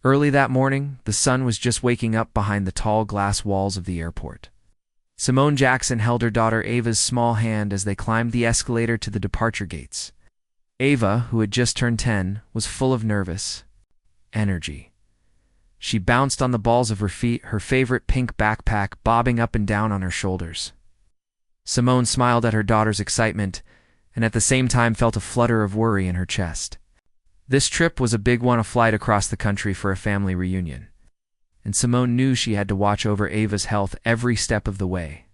Early that morning, the sun was just waking up behind the tall glass walls of the airport. Simone Jackson held her daughter Ava's small hand as they climbed the escalator to the departure gates. Ava, who had just turned 10, was full of nervous energy. She bounced on the balls of her feet, her favorite pink backpack bobbing up and down on her shoulders. Simone smiled at her daughter's excitement and at the same time felt a flutter of worry in her chest. This trip was a big one, a flight across the country for a family reunion, and Simone knew she had to watch over Ava's health every step of the way.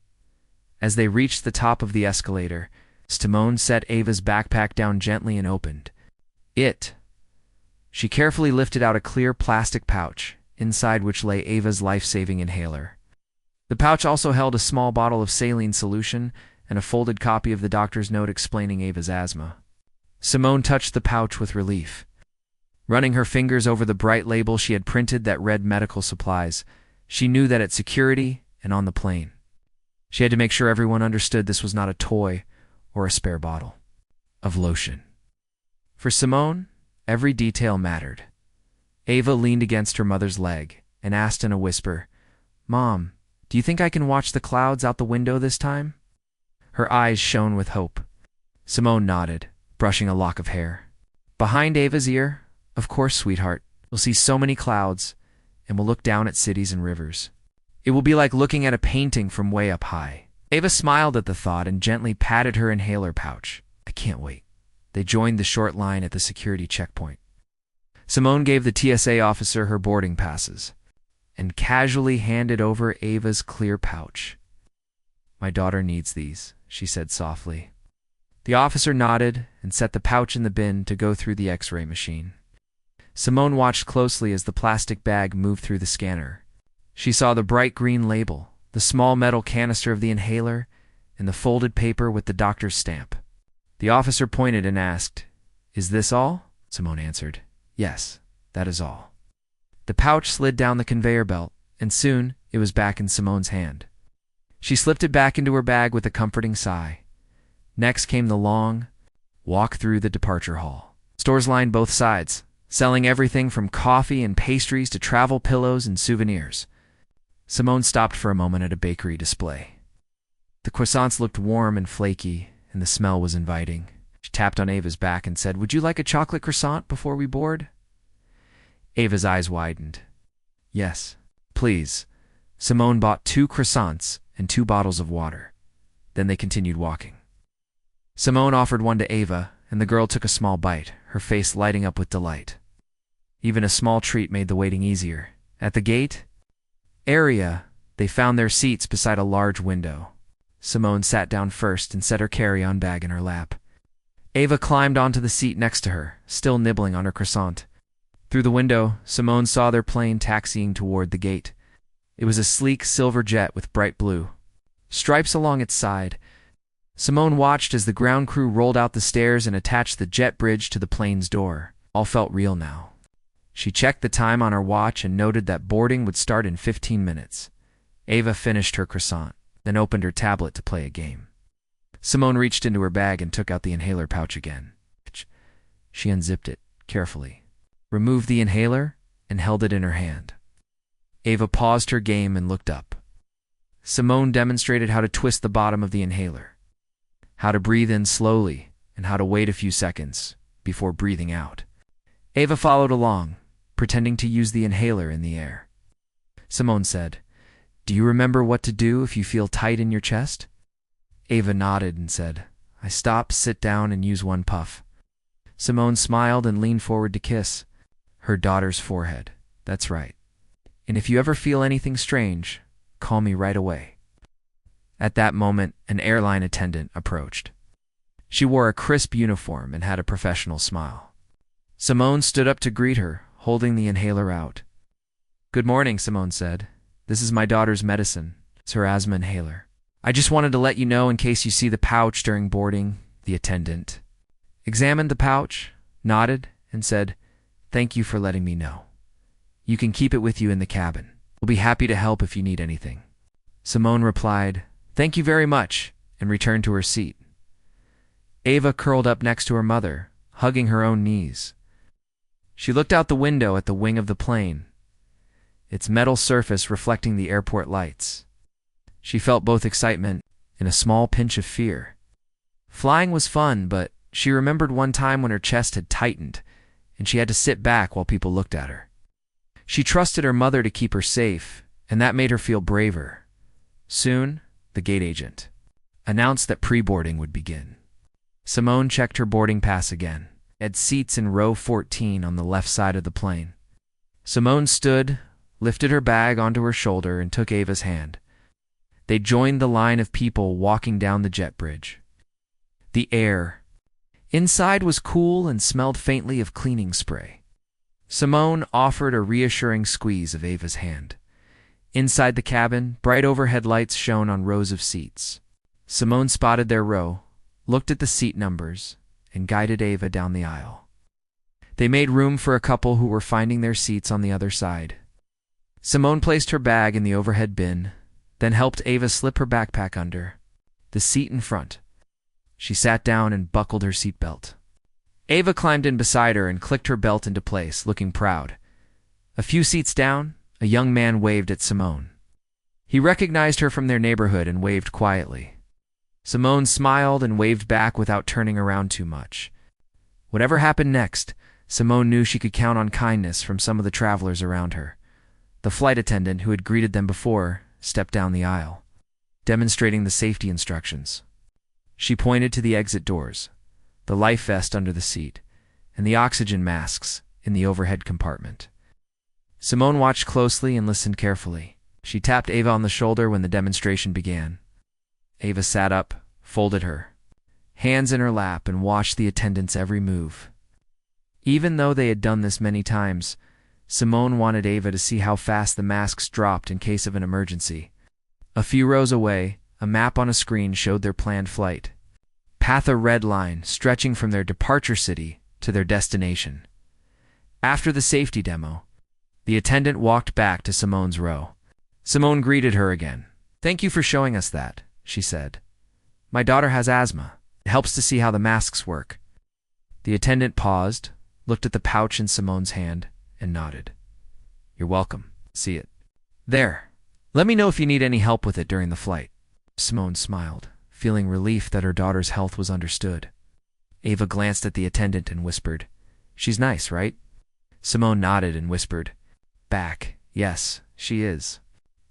As they reached the top of the escalator, Simone set Ava's backpack down gently and opened it. She carefully lifted out a clear plastic pouch, inside which lay Ava's life-saving inhaler. The pouch also held a small bottle of saline solution and a folded copy of the doctor's note explaining Ava's asthma. Simone touched the pouch with relief. Running her fingers over the bright label she had printed that read medical supplies, she knew that at security and on the plane. She had to make sure everyone understood this was not a toy or a spare bottle of lotion. For Simone, every detail mattered. Ava leaned against her mother's leg and asked in a whisper, "Mom, do you think I can watch the clouds out the window this time?" Her eyes shone with hope. Simone nodded, brushing a lock of hair. Behind Ava's ear, "Of course, sweetheart. We'll see so many clouds, and we'll look down at cities and rivers. It will be like looking at a painting from way up high." Ava smiled at the thought and gently patted her inhaler pouch. "I can't wait." They joined the short line at the security checkpoint. Simone gave the TSA officer her boarding passes and casually handed over Ava's clear pouch. "My daughter needs these," she said softly. The officer nodded and set the pouch in the bin to go through the X-ray machine. Simone watched closely as the plastic bag moved through the scanner. She saw the bright green label, the small metal canister of the inhaler, and the folded paper with the doctor's stamp. The officer pointed and asked, "Is this all?" Simone answered, "Yes, that is all." The pouch slid down the conveyor belt, and soon it was back in Simone's hand. She slipped it back into her bag with a comforting sigh. Next came the long walk through the departure hall. Stores lined both sides, selling everything from coffee and pastries to travel pillows and souvenirs. Simone stopped for a moment at a bakery display. The croissants looked warm and flaky, and the smell was inviting. She tapped on Ava's back and said, "Would you like a chocolate croissant before we board?" Ava's eyes widened. "Yes, please." Simone bought 2 croissants and 2 bottles of water. Then they continued walking. Simone offered one to Ava, and the girl took a small bite, her face lighting up with delight. Even a small treat made the waiting easier. At the gate area, they found their seats beside a large window. Simone sat down first and set her carry-on bag in her lap. Ava climbed onto the seat next to her, still nibbling on her croissant. Through the window, Simone saw their plane taxiing toward the gate. It was a sleek silver jet with bright blue stripes along its side. Simone watched as the ground crew rolled out the stairs and attached the jet bridge to the plane's door. All felt real now. She checked the time on her watch and noted that boarding would start in 15 minutes. Ava finished her croissant, then opened her tablet to play a game. Simone reached into her bag and took out the inhaler pouch again. She unzipped it carefully, removed the inhaler, and held it in her hand. Ava paused her game and looked up. Simone demonstrated how to twist the bottom of the inhaler, how to breathe in slowly, and how to wait a few seconds before breathing out. Ava followed along, pretending to use the inhaler in the air. Simone said, "Do you remember what to do if you feel tight in your chest?" Ava nodded and said, "I stop, sit down, and use 1 puff." Simone smiled and leaned forward to kiss her daughter's forehead. "That's right. And if you ever feel anything strange, call me right away." At that moment, an airline attendant approached. She wore a crisp uniform and had a professional smile. Simone stood up to greet her, holding the inhaler out. "Good morning," Simone said. "This is my daughter's medicine. It's her asthma inhaler. I just wanted to let you know in case you see the pouch during boarding." The attendant examined the pouch, nodded, and said, "Thank you for letting me know. You can keep it with you in the cabin. We'll be happy to help if you need anything." Simone replied, "Thank you very much," and returned to her seat. Ava curled up next to her mother, hugging her own knees. She looked out the window at the wing of the plane, its metal surface reflecting the airport lights. She felt both excitement and a small pinch of fear. Flying was fun, but she remembered one time when her chest had tightened and she had to sit back while people looked at her. She trusted her mother to keep her safe, and that made her feel braver. Soon, the gate agent announced that pre-boarding would begin. Simone checked her boarding pass again. Had seats in row 14 on the left side of the plane. Simone stood, lifted her bag onto her shoulder, and took Ava's hand. They joined the line of people walking down the jet bridge. The air inside was cool and smelled faintly of cleaning spray. Simone offered a reassuring squeeze of Ava's hand. Inside the cabin, bright overhead lights shone on rows of seats. Simone spotted their row, looked at the seat numbers, and guided Ava down the aisle. They made room for a couple who were finding their seats on the other side. Simone placed her bag in the overhead bin, then helped Ava slip her backpack under the seat in front. She sat down and buckled her seatbelt. Ava climbed in beside her and clicked her belt into place, looking proud. A few seats down, a young man waved at Simone. He recognized her from their neighborhood and waved quietly. Simone smiled and waved back without turning around too much. Whatever happened next, Simone knew she could count on kindness from some of the travelers around her. The flight attendant who had greeted them before stepped down the aisle, demonstrating the safety instructions. She pointed to the exit doors, the life vest under the seat, and the oxygen masks in the overhead compartment. Simone watched closely and listened carefully. She tapped Ava on the shoulder when the demonstration began. Ava sat up, folded her hands in her lap, and watched the attendant's every move. Even though they had done this many times, Simone wanted Ava to see how fast the masks dropped in case of an emergency. A few rows away, a map on a screen showed their planned flight. Path a red line stretching from their departure city to their destination. After the safety demo, the attendant walked back to Simone's row. Simone greeted her again. "Thank you for showing us that," she said. "My daughter has asthma. It helps to see how the masks work." The attendant paused, looked at the pouch in Simone's hand, and nodded. "You're welcome. See it. There. Let me know if you need any help with it during the flight." Simone smiled, feeling relief that her daughter's health was understood. Ava glanced at the attendant and whispered, "She's nice, right?" Simone nodded and whispered back, "Yes, she is."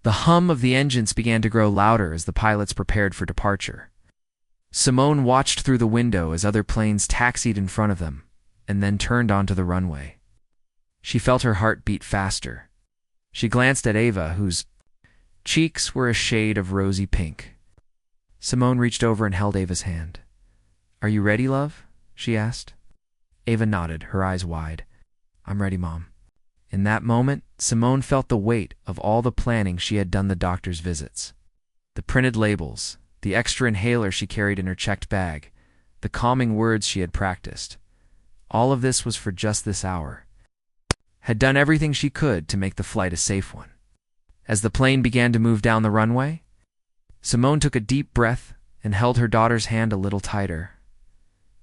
The hum of the engines began to grow louder as the pilots prepared for departure. Simone watched through the window as other planes taxied in front of them, and then turned onto the runway. She felt her heart beat faster. She glanced at Ava, whose cheeks were a shade of rosy pink. Simone reached over and held Ava's hand. "Are you ready, love?" she asked. Ava nodded, her eyes wide. "I'm ready, Mom." In that moment, Simone felt the weight of all the planning she had done the doctor's visits. The printed labels, the extra inhaler she carried in her checked bag, the calming words she had practiced. All of this was for just this hour. Had done everything she could to make the flight a safe one. As the plane began to move down the runway, Simone took a deep breath and held her daughter's hand a little tighter.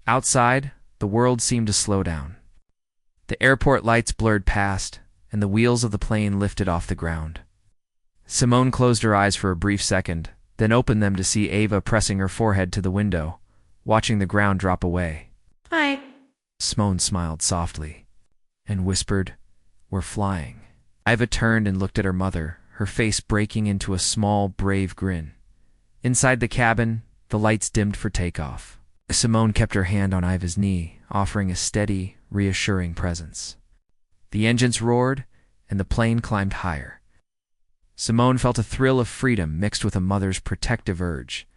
Outside, the world seemed to slow down. The airport lights blurred past, and the wheels of the plane lifted off the ground. Simone closed her eyes for a brief second, then opened them to see Ava pressing her forehead to the window, watching the ground drop away. "Hi." Simone smiled softly and whispered, "We're flying." Ava turned and looked at her mother, her face breaking into a small, brave grin. Inside the cabin, the lights dimmed for takeoff. Simone kept her hand on Iva's knee, offering a steady, reassuring presence. The engines roared, and the plane climbed higher. Simone felt a thrill of freedom mixed with a mother's protective urge.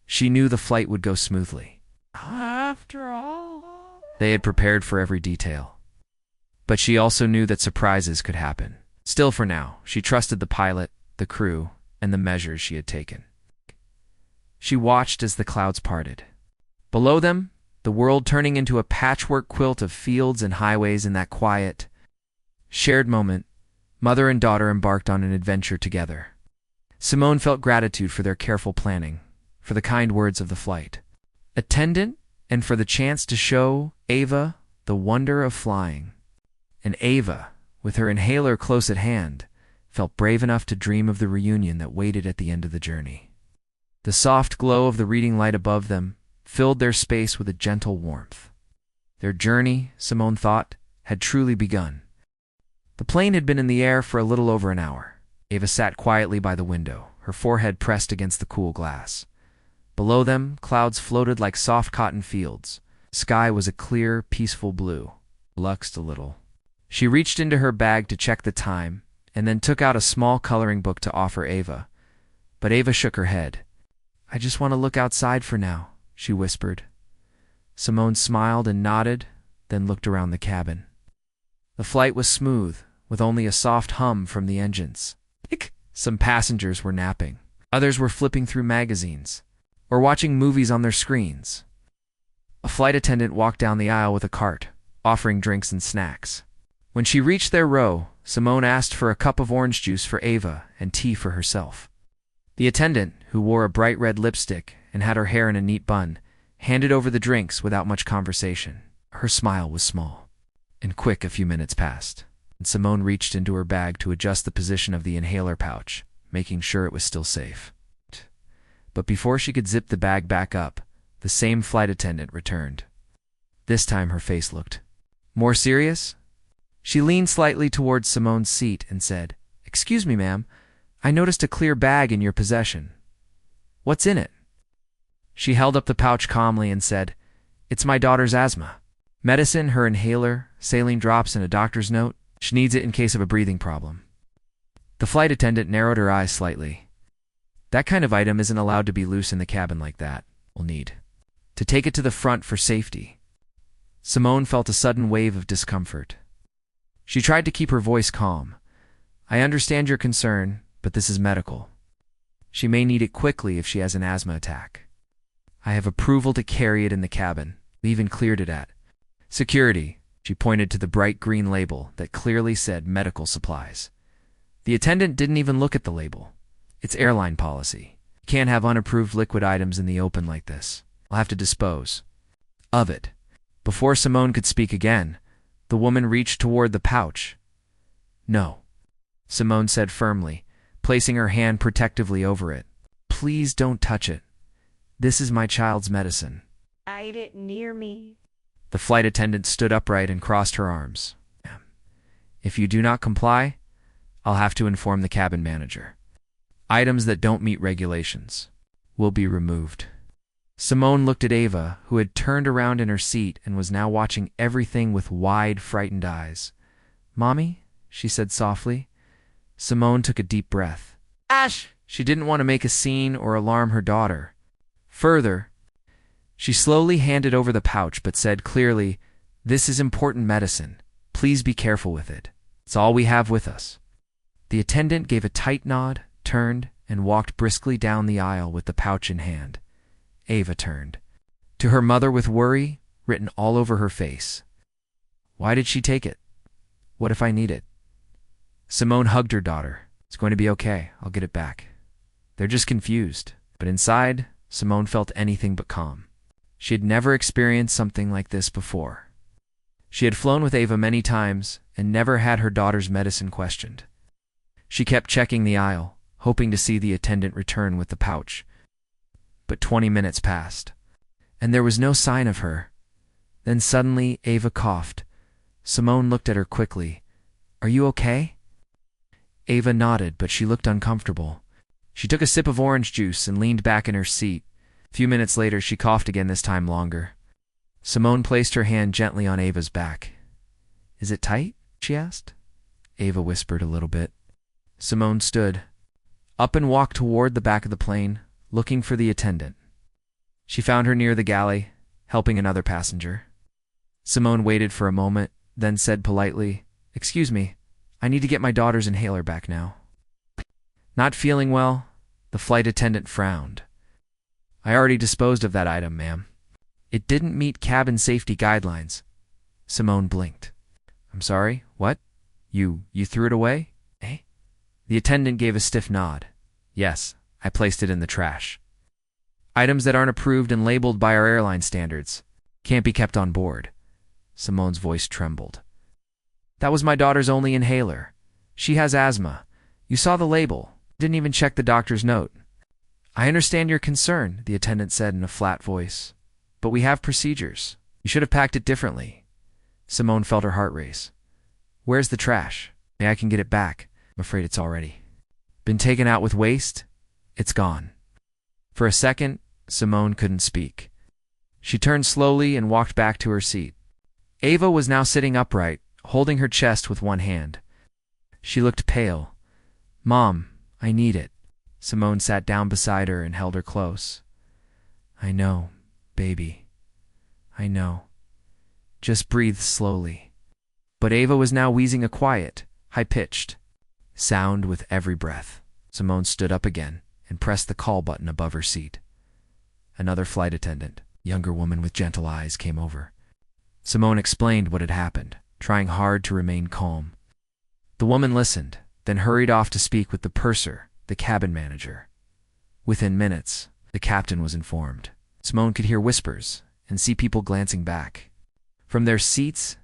She knew the flight would go smoothly. After all, they had prepared for every detail. But she also knew that surprises could happen. Still, for now, she trusted the pilot, the crew, and the measures she had taken. She watched as the clouds parted. Below them, the world turning into a patchwork quilt of fields and highways. In that quiet, shared moment, mother and daughter embarked on an adventure together. Simone felt gratitude for their careful planning, for the kind words of the flight attendant, and for the chance to show Ava the wonder of flying. And Ava, with her inhaler close at hand, felt brave enough to dream of the reunion that waited at the end of the journey. The soft glow of the reading light above them filled their space with a gentle warmth. Their journey, Simone thought, had truly begun. The plane had been in the air for a little over an hour. Ava sat quietly by the window, her forehead pressed against the cool glass. Below them, clouds floated like soft cotton fields. Sky was a clear, peaceful blue. Luxed a little. She reached into her bag to check the time, and then took out a small coloring book to offer Ava. But Ava shook her head. "I just want to look outside for now," she whispered. Simone smiled and nodded, then looked around the cabin. The flight was smooth, with only a soft hum from the engines. Some passengers were napping. Others were flipping through magazines, or watching movies on their screens. A flight attendant walked down the aisle with a cart, offering drinks and snacks. When she reached their row, Simone asked for a cup of orange juice for Ava and tea for herself. The attendant, who wore a bright red lipstick and had her hair in a neat bun, handed over the drinks without much conversation. Her smile was small and quick. A few minutes passed, and Simone reached into her bag to adjust the position of the inhaler pouch, making sure it was still safe. But before she could zip the bag back up, the same flight attendant returned. This time her face looked more serious. She leaned slightly towards Simone's seat and said, "Excuse me, ma'am, I noticed a clear bag in your possession. What's in it?" She held up the pouch calmly and said, "It's my daughter's asthma. Medicine, her inhaler, saline drops, and a doctor's note. She needs it in case of a breathing problem." The flight attendant narrowed her eyes slightly. "That kind of item isn't allowed to be loose in the cabin like that. We'll need to take it to the front for safety." Simone felt a sudden wave of discomfort. She tried to keep her voice calm. "I understand your concern, but this is medical. She may need it quickly if she has an asthma attack. I have approval to carry it in the cabin. We even cleared it at security." She pointed to the bright green label that clearly said medical supplies. The attendant didn't even look at the label. "It's airline policy. You can't have unapproved liquid items in the open like this. I'll have to dispose of it." Before Simone could speak again, the woman reached toward the pouch. "No," Simone said firmly, placing her hand protectively over it. "Please don't touch it. This is my child's medicine." "Hide it near me." The flight attendant stood upright and crossed her arms. "If you do not comply, I'll have to inform the cabin manager. Items that don't meet regulations will be removed." Simone looked at Ava, who had turned around in her seat and was now watching everything with wide, frightened eyes. "Mommy?" she said softly. Simone took a deep breath. "Ash!" She didn't want to make a scene or alarm her daughter. Further, she slowly handed over the pouch but said clearly, "This is important medicine. Please be careful with it. It's all we have with us." The attendant gave a tight nod, turned, and walked briskly down the aisle with the pouch in hand. Ava turned to her mother with worry written all over her face. "Why did she take it? What if I need it?" Simone hugged her daughter. "It's going to be okay. I'll get it back." They're just confused. But inside, Simone felt anything but calm. She had never experienced something like this before. She had flown with Ava many times and never had her daughter's medicine questioned. She kept checking the aisle, hoping to see the attendant return with the pouch. But 20 minutes passed, and there was no sign of her. Then suddenly Ava coughed. Simone looked at her quickly. "Are you okay?" Ava nodded, but she looked uncomfortable. She took a sip of orange juice and leaned back in her seat. A few minutes later, she coughed again, this time longer. Simone placed her hand gently on Ava's back. "Is it tight?" she asked. Ava whispered a little bit. Simone stood up and walked toward the back of the plane, looking for the attendant. She found her near the galley, helping another passenger. Simone waited for a moment, then said politely, "Excuse me, I need to get my daughter's inhaler back now." Not feeling well, the flight attendant frowned. "I already disposed of that item, ma'am. It didn't meet cabin safety guidelines." Simone blinked. "I'm sorry, what? You threw it away? Eh?" The attendant gave a stiff nod. "Yes, I placed it in the trash. Items that aren't approved and labeled by our airline standards can't be kept on board." Simone's voice trembled. That was my daughter's only inhaler. She has asthma. You saw the label. Didn't even check the doctor's note. I understand your concern, the attendant said in a flat voice. But we have procedures. You should have packed it differently. Simone felt her heart race. Where's the trash? Maybe I can get it back. I'm afraid it's already been taken out with waste. It's gone. For a second, Simone couldn't speak. She turned slowly and walked back to her seat. Ava was now sitting upright, holding her chest with one hand. She looked pale. Mom, I need it. Simone sat down beside her and held her close. I know, baby. I know. Just breathe slowly. But Ava was now wheezing a quiet, high-pitched sound with every breath. Simone stood up again and pressed the call button above her seat. Another flight attendant, younger woman with gentle eyes, came over. Simone explained what had happened, trying hard to remain calm. The woman listened, then hurried off to speak with the purser, the cabin manager. Within minutes, the captain was informed. Simone could hear whispers and see people glancing back. From their seats,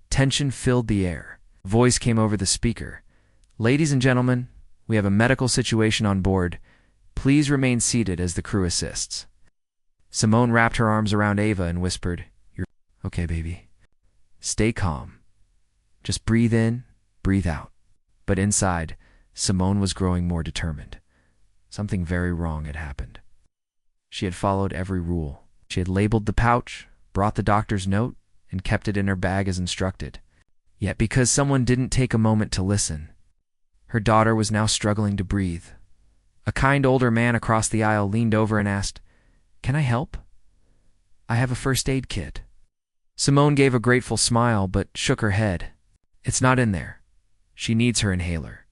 tension filled the air. A voice came over the speaker. Ladies and gentlemen, we have a medical situation on board. Please remain seated as the crew assists. Simone wrapped her arms around Ava and whispered, You're okay, baby. Stay calm. Just breathe in, breathe out. But inside, Simone was growing more determined. Something very wrong had happened. She had followed every rule. She had labeled the pouch, brought the doctor's note, and kept it in her bag as instructed. Yet because someone didn't take a moment to listen, her daughter was now struggling to breathe. A kind older man across the aisle leaned over and asked, Can I help? I have a first aid kit. Simone gave a grateful smile but shook her head. It's not in there. She needs her inhaler.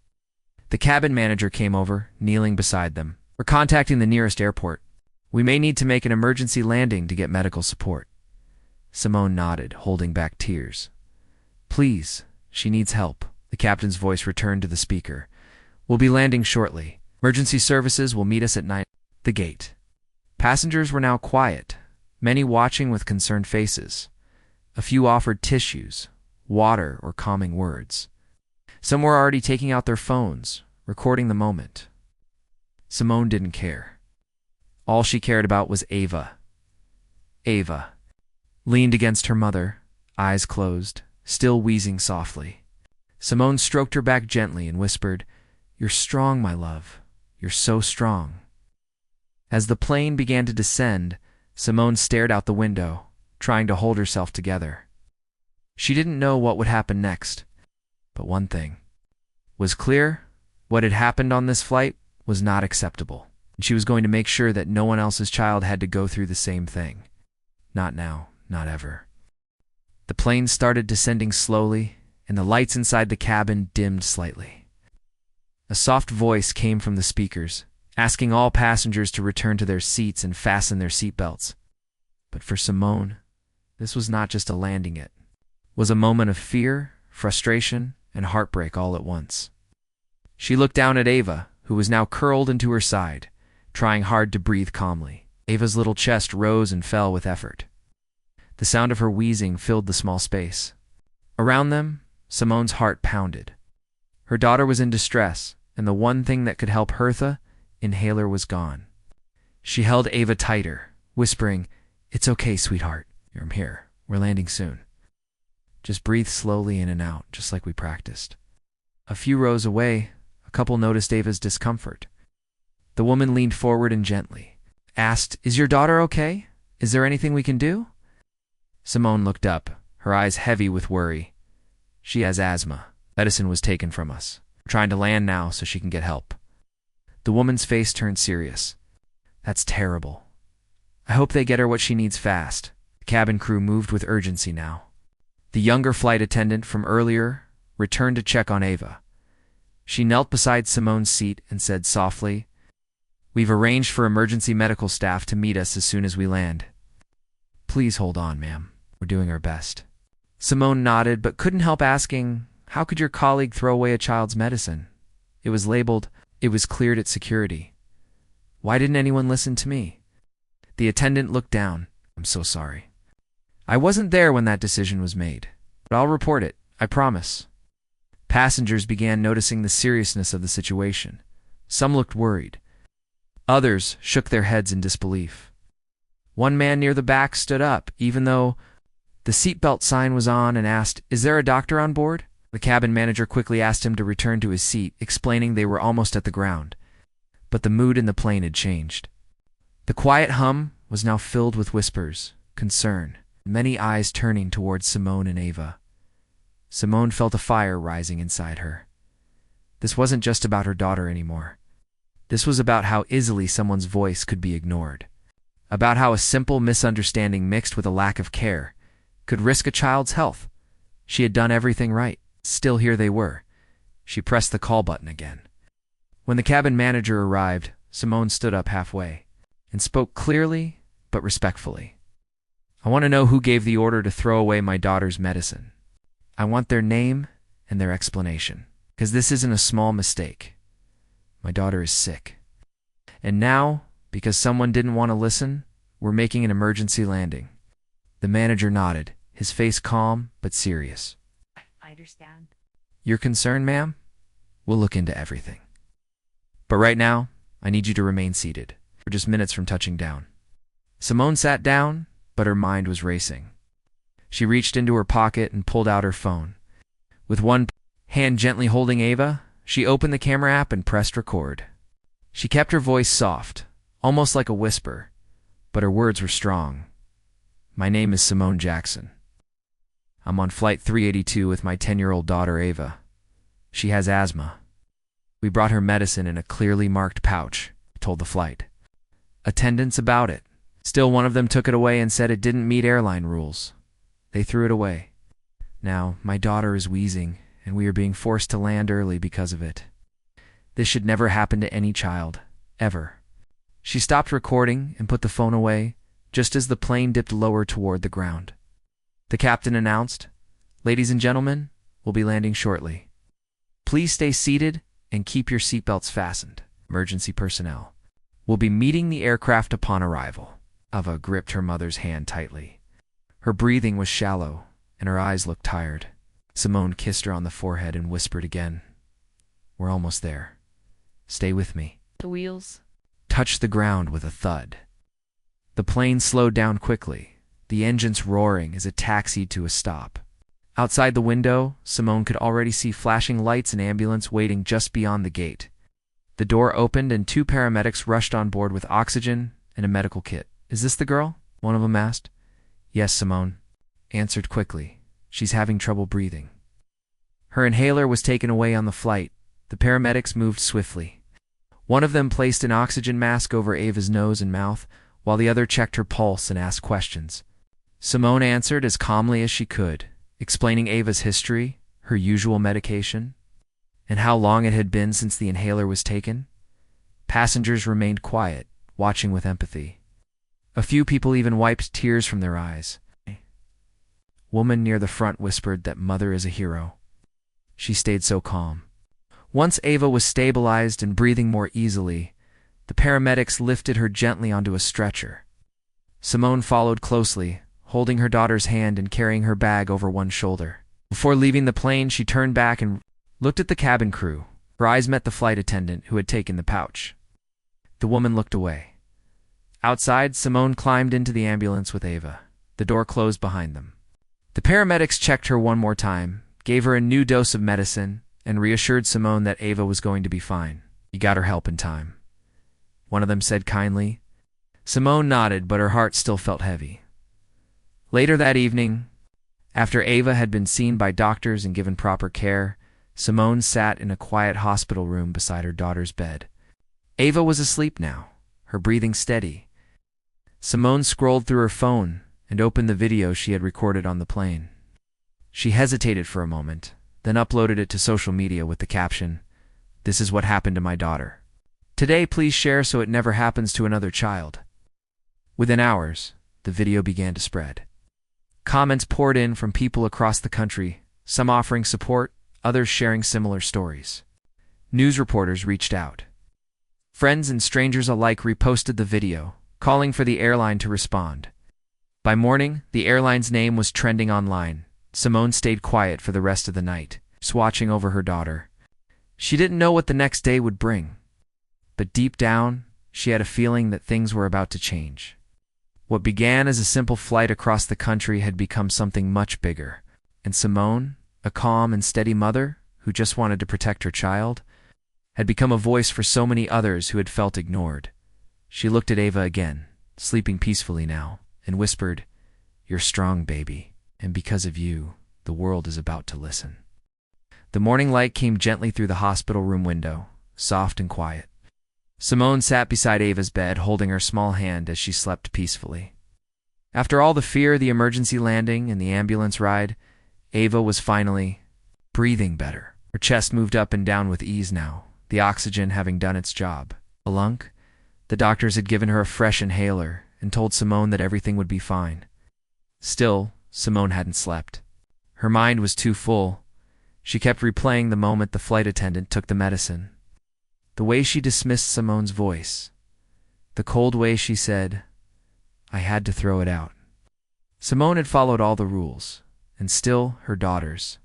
The cabin manager came over, kneeling beside them. We're contacting the nearest airport. We may need to make an emergency landing to get medical support. Simone nodded, holding back tears. Please, she needs help. The captain's voice returned to the speaker. We'll be landing shortly. Emergency services will meet us at 9. The gate. Passengers were now quiet, many watching with concerned faces. A few offered tissues, water, or calming words. Some were already taking out their phones, recording the moment. Simone didn't care. All she cared about was Ava. Ava leaned against her mother, eyes closed, still wheezing softly. Simone stroked her back gently and whispered, You're strong, my love. You're so strong. As the plane began to descend, Simone stared out the window, trying to hold herself together. She didn't know what would happen next, but one thing was clear. What had happened on this flight was not acceptable. She was going to make sure that no one else's child had to go through the same thing. Not now, not ever. The plane started descending slowly, and the lights inside the cabin dimmed slightly. A soft voice came from the speakers, asking all passengers to return to their seats and fasten their seatbelts. But for Simone, this was not just a landing, it was a moment of fear, frustration, and heartbreak all at once. She looked down at Ava, who was now curled into her side, trying hard to breathe calmly. Ava's little chest rose and fell with effort. The sound of her wheezing filled the small space. Around them, Simone's heart pounded. Her daughter was in distress, and the one thing that could help Hertha, inhaler, was gone. She held Ava tighter, whispering, It's okay, sweetheart. I'm here. We're landing soon. Just breathe slowly in and out, just like we practiced. A few rows away, a couple noticed Ava's discomfort. The woman leaned forward and gently asked, Is your daughter okay? Is there anything we can do? Simone looked up, her eyes heavy with worry. She has asthma. Medicine was taken from us. We're trying to land now so she can get help. The woman's face turned serious. That's terrible. I hope they get her what she needs fast. The cabin crew moved with urgency now. The younger flight attendant from earlier returned to check on Ava. She knelt beside Simone's seat and said softly, We've arranged for emergency medical staff to meet us as soon as we land. Please hold on, ma'am. We're doing our best. Simone nodded but couldn't help asking, How could your colleague throw away a child's medicine? It was labeled, it was cleared at security. Why didn't anyone listen to me? The attendant looked down. I'm so sorry. I wasn't there when that decision was made, but I'll report it, I promise. Passengers began noticing the seriousness of the situation. Some looked worried. Others shook their heads in disbelief. One man near the back stood up, even though the seatbelt sign was on, and asked, "Is there a doctor on board?" The cabin manager quickly asked him to return to his seat, explaining they were almost at the ground. But the mood in the plane had changed. The quiet hum was now filled with whispers, concern, many eyes turning towards Simone and Ava. Simone felt a fire rising inside her. This wasn't just about her daughter anymore. This was about how easily someone's voice could be ignored. About how a simple misunderstanding mixed with a lack of care could risk a child's health. She had done everything right. Still, here they were. She pressed the call button again. When the cabin manager arrived, Simone stood up halfway and spoke clearly but respectfully. "I want to know who gave the order to throw away my daughter's medicine. I want their name and their explanation, because this isn't a small mistake. My daughter is sick. And now, because someone didn't want to listen, we're making an emergency landing." The manager nodded, his face calm but serious. I understand. "You're concerned, ma'am? We'll look into everything. But right now, I need you to remain seated. We're just minutes from touching down." Simone sat down, but her mind was racing. She reached into her pocket and pulled out her phone. With one hand gently holding Ava, she opened the camera app and pressed record. She kept her voice soft, almost like a whisper, but her words were strong. "My name is Simone Jackson. I'm on flight 382 with my 10-year-old daughter Ava. She has asthma. We brought her medicine in a clearly marked pouch," told the flight attendants about it. Still, one of them took it away and said it didn't meet airline rules. They threw it away. Now, my daughter is wheezing, and we are being forced to land early because of it. This should never happen to any child, ever. She stopped recording and put the phone away, just as the plane dipped lower toward the ground. The captain announced, "Ladies and gentlemen, we'll be landing shortly. Please stay seated and keep your seatbelts fastened. Emergency personnel will be meeting the aircraft upon arrival." Ava gripped her mother's hand tightly. Her breathing was shallow, and her eyes looked tired. Simone kissed her on the forehead and whispered again, "We're almost there. Stay with me." The wheels Touched the ground with a thud. The plane slowed down quickly, the engines roaring as it taxied to a stop. Outside the window, Simone could already see flashing lights and ambulance waiting just beyond the gate. The door opened and 2 paramedics rushed on board with oxygen and a medical kit. "Is this the girl?" one of them asked. "Yes," Simone answered quickly. "She's having trouble breathing." Her inhaler was taken away on the flight. The paramedics moved swiftly. One of them placed an oxygen mask over Ava's nose and mouth, while the other checked her pulse and asked questions. Simone answered as calmly as she could, explaining Ava's history, her usual medication, and how long it had been since the inhaler was taken. Passengers remained quiet, watching with empathy. A few people even wiped tears from their eyes. Woman near the front whispered that mother is a hero. She stayed so calm. Once Ava was stabilized and breathing more easily, the paramedics lifted her gently onto a stretcher. Simone followed closely, holding her daughter's hand and carrying her bag over one shoulder. Before leaving the plane, she turned back and looked at the cabin crew. Her eyes met the flight attendant who had taken the pouch. The woman looked away. Outside, Simone climbed into the ambulance with Ava. The door closed behind them. The paramedics checked her one more time, gave her a new dose of medicine, and reassured Simone that Ava was going to be fine. "You got her help in time," one of them said kindly. Simone nodded, but her heart still felt heavy. Later that evening, after Ava had been seen by doctors and given proper care, Simone sat in a quiet hospital room beside her daughter's bed. Ava was asleep now, her breathing steady. Simone scrolled through her phone and opened the video she had recorded on the plane. She hesitated for a moment, then uploaded it to social media with the caption, "This is what happened to my daughter. Today, please share so it never happens to another child." Within hours, the video began to spread. Comments poured in from people across the country, some offering support, others sharing similar stories. News reporters reached out. Friends and strangers alike reposted the video, calling for the airline to respond. By morning, the airline's name was trending online. Simone stayed quiet for the rest of the night. just watching over her daughter. She didn't know what the next day would bring, but deep down, she had a feeling that things were about to change. What began as a simple flight across the country had become something much bigger, and Simone, a calm and steady mother who just wanted to protect her child, had become a voice for so many others who had felt ignored. She looked at Ava again, sleeping peacefully now, and whispered, "You're strong, baby, and because of you, the world is about to listen." The morning light came gently through the hospital room window, soft and quiet. Simone sat beside Ava's bed, holding her small hand as she slept peacefully. After all the fear, the emergency landing, and the ambulance ride, Ava was finally breathing better. Her chest moved up and down with ease now, the oxygen having done its job. A lunk? The doctors had given her a fresh inhaler and told Simone that everything would be fine. Still, Simone hadn't slept. Her mind was too full. She kept replaying the moment the flight attendant took the medicine. The way she dismissed Simone's voice. The cold way she said, "I had to throw it out." Simone had followed all the rules, and still her daughter's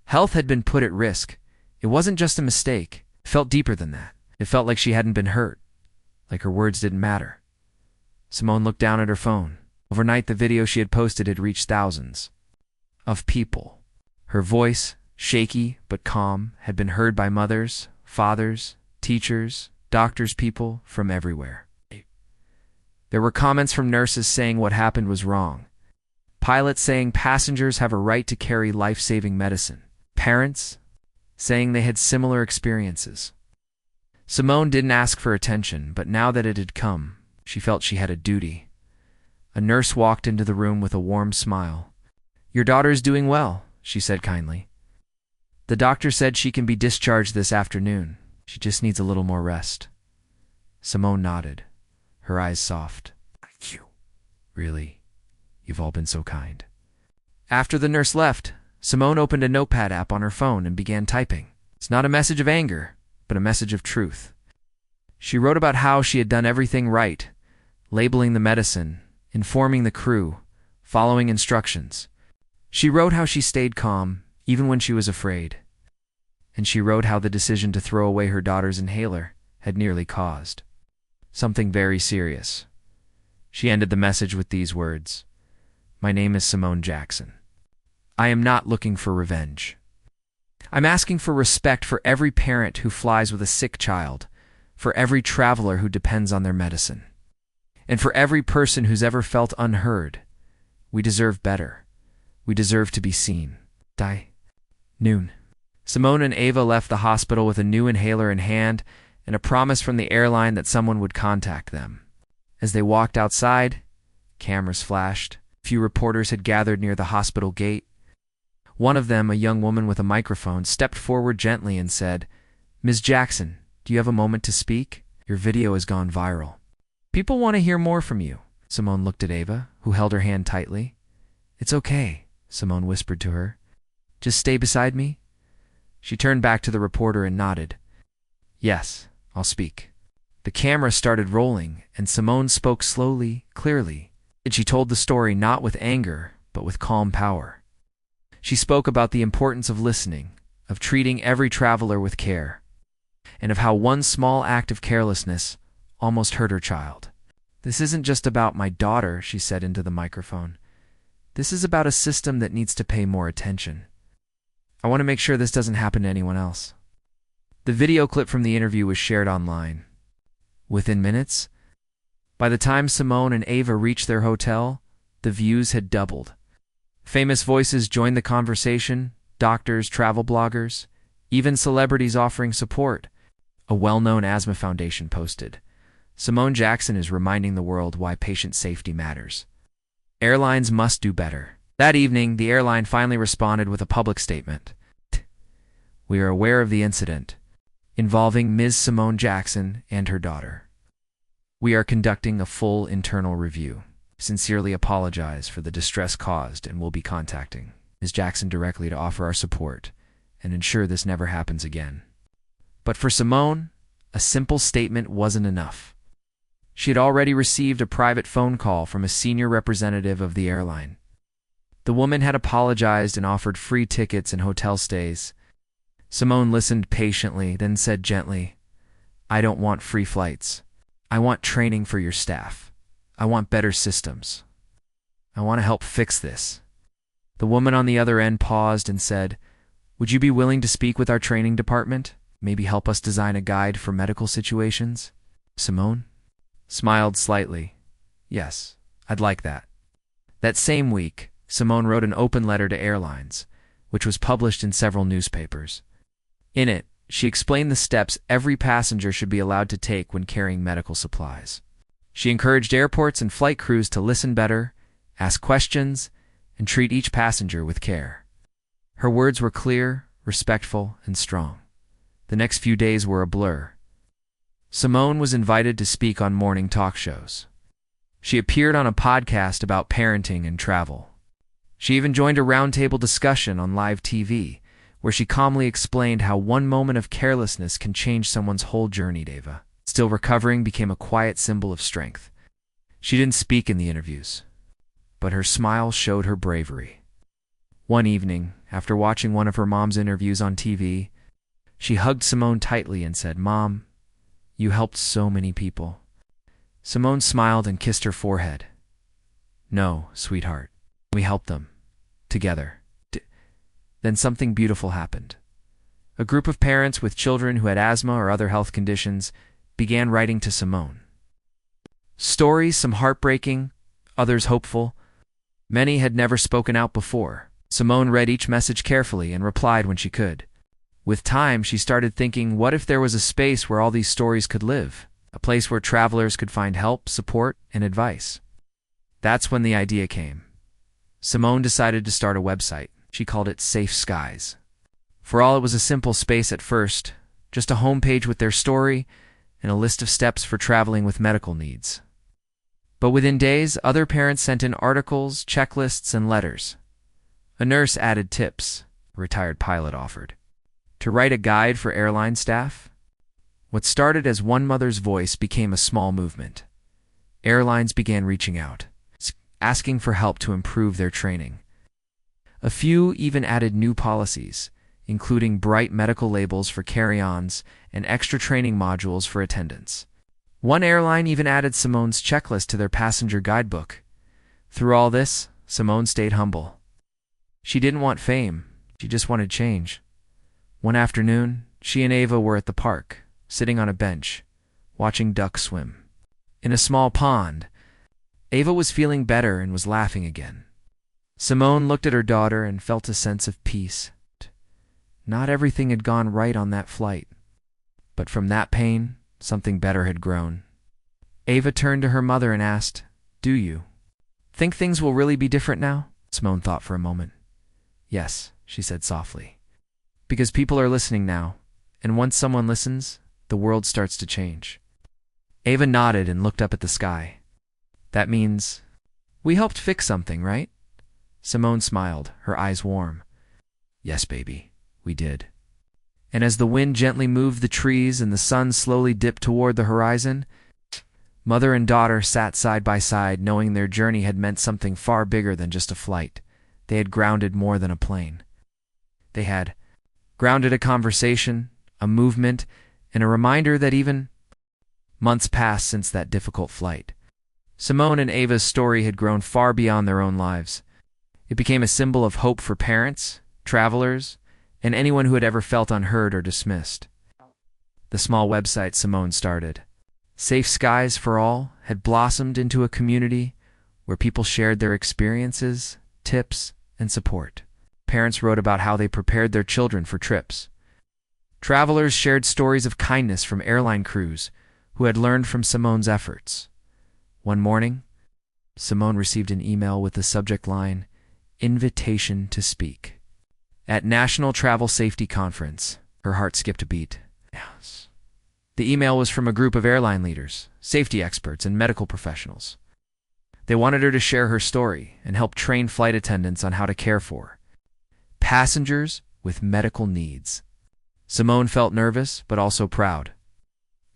health had been put at risk. It wasn't just a mistake. It felt deeper than that. It felt like she hadn't been hurt, like her words didn't matter. Simone looked down at her phone. Overnight, the video she had posted had reached thousands of people. Her voice, shaky but calm, had been heard by mothers, fathers, teachers, doctors, people from everywhere. There were comments from nurses saying what happened was wrong. Pilots saying passengers have a right to carry life-saving medicine. Parents saying they had similar experiences. Simone didn't ask for attention, but now that it had come, she felt she had a duty. A nurse walked into the room with a warm smile. "Your daughter is doing well," she said kindly. "The doctor said she can be discharged this afternoon. She just needs a little more rest." Simone nodded, her eyes soft. "Thank you. Really, you've all been so kind." After the nurse left, Simone opened a notepad app on her phone and began typing. It's not a message of anger, but a message of truth. She wrote about how she had done everything right, labeling the medicine, informing the crew, following instructions. She wrote how she stayed calm, even when she was afraid. And she wrote how the decision to throw away her daughter's inhaler had nearly caused something very serious. She ended the message with these words, "My name is Simone Jackson. I am not looking for revenge. I'm asking for respect for every parent who flies with a sick child, for every traveler who depends on their medicine, and for every person who's ever felt unheard. We deserve better. We deserve to be seen." Noon. Simone and Ava left the hospital with a new inhaler in hand and a promise from the airline that someone would contact them. As they walked outside, cameras flashed. A few reporters had gathered near the hospital gate. One of them, a young woman with a microphone, stepped forward gently and said, "Ms. Jackson, do you have a moment to speak? Your video has gone viral. People want to hear more from you." Simone looked at Ava, who held her hand tightly. "It's okay," Simone whispered to her. "Just stay beside me." She turned back to the reporter and nodded. "Yes, I'll speak." The camera started rolling, and Simone spoke slowly, clearly, and she told the story not with anger, but with calm power. She spoke about the importance of listening, of treating every traveler with care, and of how one small act of carelessness almost hurt her child. "This isn't just about my daughter," she said into the microphone. "This is about a system that needs to pay more attention. I want to make sure this doesn't happen to anyone else." The video clip from the interview was shared online. Within minutes, by the time Simone and Ava reached their hotel, the views had doubled. Famous voices joined the conversation, doctors, travel bloggers, even celebrities offering support. A well-known asthma foundation posted, "Simone Jackson is reminding the world why patient safety matters. Airlines must do better." That evening, the airline finally responded with a public statement. "We are aware of the incident involving Ms. Simone Jackson and her daughter. We are conducting a full internal review. Sincerely apologize for the distress caused and will be contacting Ms. Jackson directly to offer our support and ensure this never happens again." But for Simone, a simple statement wasn't enough. She had already received a private phone call from a senior representative of the airline. The woman had apologized and offered free tickets and hotel stays. Simone listened patiently, then said gently, I don't want free flights. I want training for your staff. I want better systems. I want to help fix this. The woman on the other end paused and said, Would you be willing to speak with our training department? Maybe help us design a guide for medical situations? Simone smiled slightly. Yes, I'd like that. That same week, Simone wrote an open letter to airlines, which was published in several newspapers. In it, she explained the steps every passenger should be allowed to take when carrying medical supplies. She encouraged airports and flight crews to listen better, ask questions, and treat each passenger with care. Her words were clear, respectful, and strong. The next few days were a blur. Simone was invited to speak on morning talk shows. She appeared on a podcast about parenting and travel. She even joined a roundtable discussion on live TV, where she calmly explained how one moment of carelessness can change someone's whole journey. Ava, still recovering, became a quiet symbol of strength. She didn't speak in the interviews, but her smile showed her bravery. One evening, after watching one of her mom's interviews on TV, she hugged Simone tightly and said, Mom, you helped so many people. Simone smiled and kissed her forehead. No, sweetheart, we helped them. Together. Then something beautiful happened. A group of parents with children who had asthma or other health conditions began writing to Simone. Stories, some heartbreaking, others hopeful. Many had never spoken out before. Simone read each message carefully and replied when she could. With time, she started thinking, what if there was a space where all these stories could live? A place where travelers could find help, support, and advice. That's when the idea came. Simone decided to start a website. She called it Safe Skies. For all, it was a simple space at first, just a homepage with their story and a list of steps for traveling with medical needs. But within days, other parents sent in articles, checklists, and letters. A nurse added tips, a retired pilot offered. To write a guide for airline staff? What started as one mother's voice became a small movement. Airlines began reaching out, asking for help to improve their training. A few even added new policies, including bright medical labels for carry-ons and extra training modules for attendants. One airline even added Simone's checklist to their passenger guidebook. Through all this, Simone stayed humble. She didn't want fame, she just wanted change. One afternoon, she and Ava were at the park, sitting on a bench, watching ducks swim. In a small pond, Ava was feeling better and was laughing again. Simone looked at her daughter and felt a sense of peace. Not everything had gone right on that flight, but from that pain, something better had grown. Ava turned to her mother and asked, Do you think things will really be different now? Simone thought for a moment. Yes, she said softly. Because people are listening now, and once someone listens, the world starts to change. Ava nodded and looked up at the sky. That means, we helped fix something, right? Simone smiled, her eyes warm. Yes, baby, we did. And as the wind gently moved the trees and the sun slowly dipped toward the horizon, mother and daughter sat side by side, knowing their journey had meant something far bigger than just a flight. They had grounded more than a plane. They had grounded a conversation, a movement, and a reminder that even months passed since that difficult flight. Simone and Ava's story had grown far beyond their own lives. It became a symbol of hope for parents, travelers, and anyone who had ever felt unheard or dismissed. The small website Simone started, Safe Skies for All, had blossomed into a community where people shared their experiences, tips, and support. Parents wrote about how they prepared their children for trips. Travelers shared stories of kindness from airline crews who had learned from Simone's efforts. One morning, Simone received an email with the subject line, Invitation to Speak. At National Travel Safety Conference, her heart skipped a beat. Yes. The email was from a group of airline leaders, safety experts, and medical professionals. They wanted her to share her story and help train flight attendants on how to care for passengers with medical needs. Simone felt nervous, but also proud.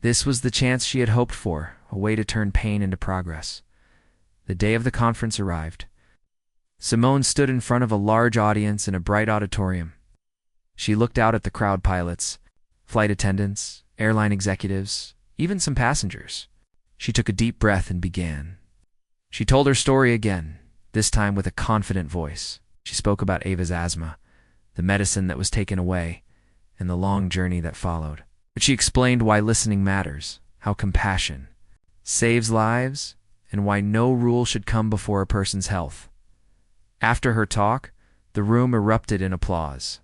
This was the chance she had hoped for, a way to turn pain into progress. The day of the conference arrived. Simone stood in front of a large audience in a bright auditorium. She looked out at the crowd: pilots, flight attendants, airline executives, even some passengers. She took a deep breath and began. She told her story again, this time with a confident voice. She spoke about Ava's asthma, the medicine that was taken away, and the long journey that followed. But she explained why listening matters, how compassion saves lives, and why no rule should come before a person's health. After her talk, the room erupted in applause.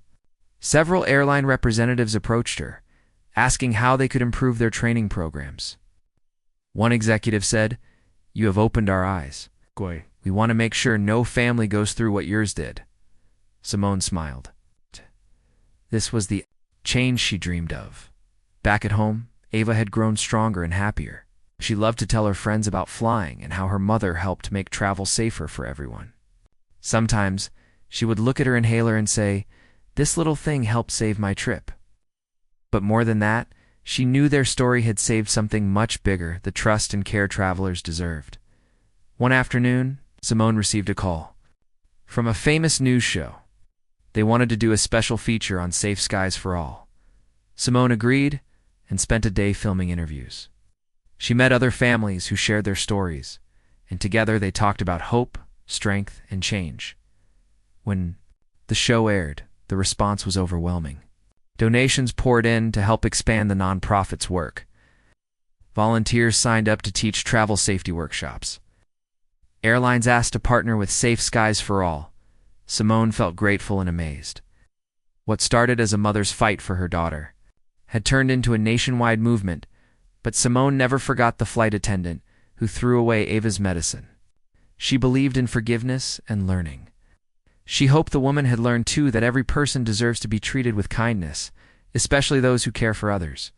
Several airline representatives approached her, asking how they could improve their training programs. One executive said, "You have opened our eyes. We want to make sure no family goes through what yours did." Simone smiled. This was the change she dreamed of. Back at home, Ava had grown stronger and happier. She loved to tell her friends about flying and how her mother helped make travel safer for everyone. Sometimes, she would look at her inhaler and say, "This little thing helped save my trip." But more than that, she knew their story had saved something much bigger: the trust and care travelers deserved. One afternoon, Simone received a call from a famous news show. They wanted to do a special feature on safe skies for all. Simone agreed and spent a day filming interviews. She met other families who shared their stories, and together they talked about hope, strength, and change. When the show aired, the response was overwhelming. Donations poured in to help expand the nonprofit's work. Volunteers signed up to teach travel safety workshops. Airlines asked to partner with Safe Skies for All. Simone felt grateful and amazed. What started as a mother's fight for her daughter had turned into a nationwide movement, but Simone never forgot the flight attendant who threw away Ava's medicine. She believed in forgiveness and learning. She hoped the woman had learned too that every person deserves to be treated with kindness, especially those who care for others.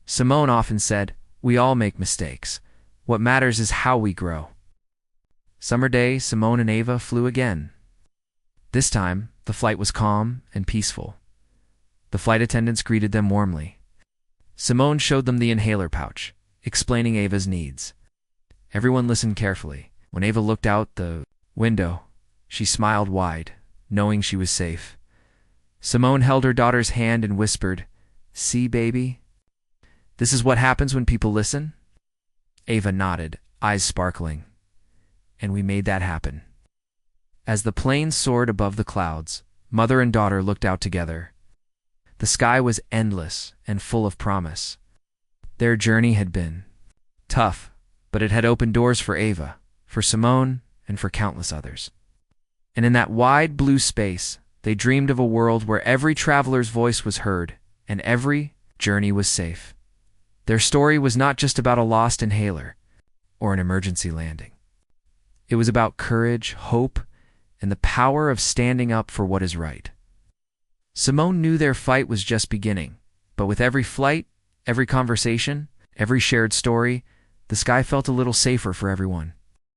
Simone often said, "We all make mistakes. What matters is how we grow." Summer day, Simone and Ava flew again. This time, the flight was calm and peaceful. The flight attendants greeted them warmly. Simone showed them the inhaler pouch, explaining Ava's needs. Everyone listened carefully. When Ava looked out the window, she smiled wide, knowing she was safe. Simone held her daughter's hand and whispered, "See, baby? This is what happens when people listen." Ava nodded, eyes sparkling. "And we made that happen." As the plane soared above the clouds, mother and daughter looked out together. The sky was endless and full of promise. Their journey had been tough, but it had opened doors for Ava, for Simone, and for countless others. And in that wide blue space, they dreamed of a world where every traveler's voice was heard and every journey was safe. Their story was not just about a lost inhaler or an emergency landing. It was about courage, hope, and the power of standing up for what is right. Simone knew their fight was just beginning, but with every flight, every conversation, every shared story, the sky felt a little safer for everyone.